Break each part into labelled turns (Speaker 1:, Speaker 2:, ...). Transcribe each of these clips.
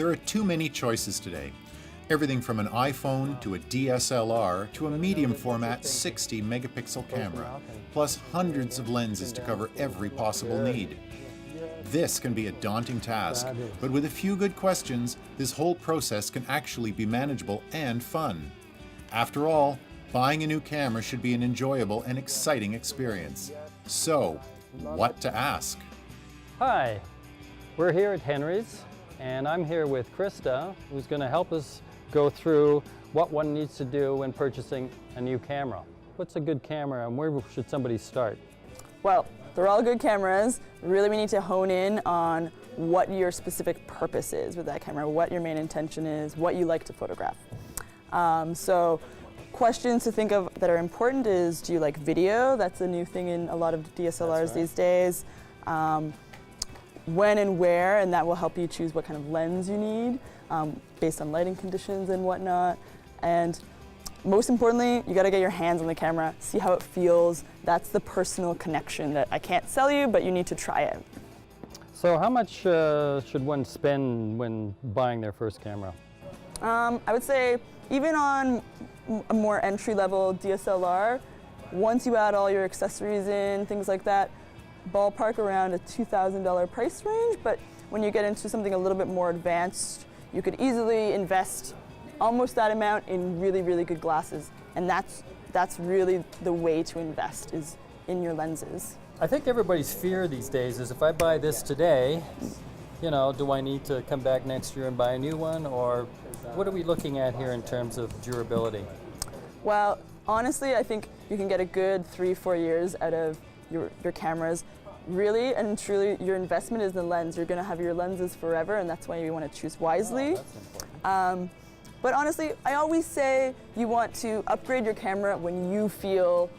Speaker 1: There are too many choices today. Everything from an iPhone to a DSLR to a medium format 60 megapixel camera, plus hundreds of lenses to cover every possible need. This can be a daunting task, but with a few good questions, this whole process can actually be manageable and fun. After all, buying a new camera should be an enjoyable and exciting experience. So, what to ask?
Speaker 2: Hi, we're here at Henry's, and I'm here with Krista, who's going to help us go through what one needs to do when purchasing a new camera. What's a good camera and where should somebody start?
Speaker 3: Well, they're all good cameras. Really, we need to hone in on what your specific purpose is with that camera, what your main intention is, what you like to photograph. So questions to think of that are important is, do you like video? That's a new thing in a lot of DSLRs these days. When and where, and that will help you choose what kind of lens you need based on lighting conditions and whatnot. And most importantly, you got to get your hands on the camera, see how it feels. That's the personal connection that I can't sell you, but you need to try it.
Speaker 2: So how much should one spend when buying their first camera?
Speaker 3: I would say even on a more entry-level DSLR, once you add all your accessories in, things like that, ballpark around a $2,000 price range, but when you get into something a little bit more advanced, you could easily invest almost that amount in really, really good glasses. And that's really the way to invest, is in your lenses.
Speaker 2: I think everybody's fear these days is, if I buy this today, you know, do I need to come back next year and buy a new one, or what are we looking at here in terms of durability?
Speaker 3: Well, honestly, I think you can get a good 3-4 years out of your cameras. Really and truly, your investment is the lens. You're going to have your lenses forever, and that's why you want to choose wisely. But honestly, I always say you want to upgrade your camera when you feel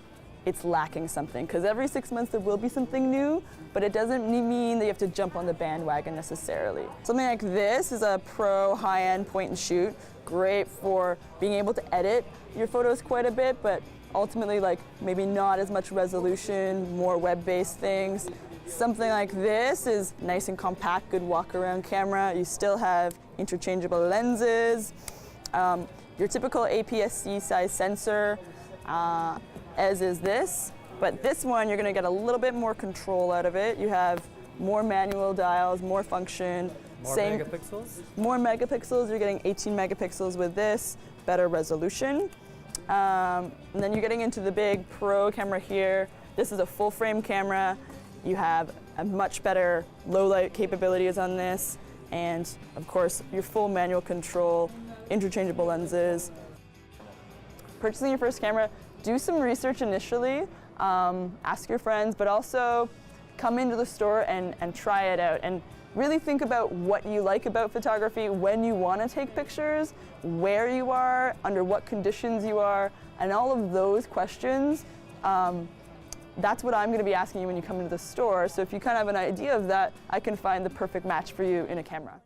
Speaker 3: it's lacking something, because every 6 months there will be something new, but it doesn't mean that you have to jump on the bandwagon necessarily. Something like this is a pro high-end point and shoot, great for being able to edit your photos quite a bit, but ultimately, like, maybe not as much resolution, more web-based things. Something like this is nice and compact, good walk-around camera. You still have interchangeable lenses. Your typical APS-C size sensor, as is this, but this one you're going to get a little bit more control out of it. You have more manual dials, more function.
Speaker 2: More megapixels? More
Speaker 3: megapixels. You're getting 18 megapixels with this, better resolution. And then you're getting into the big Pro camera here. This is a full frame camera. You have a much better low light capabilities on this, and of course your full manual control, interchangeable lenses. Purchasing your first camera, do some research initially, ask your friends, but also come into the store and try it out, and really think about what you like about photography, when you want to take pictures, where you are, under what conditions you are, and all of those questions. That's what I'm going to be asking you when you come into the store. So if you kind of have an idea of that, I can find the perfect match for you in a camera.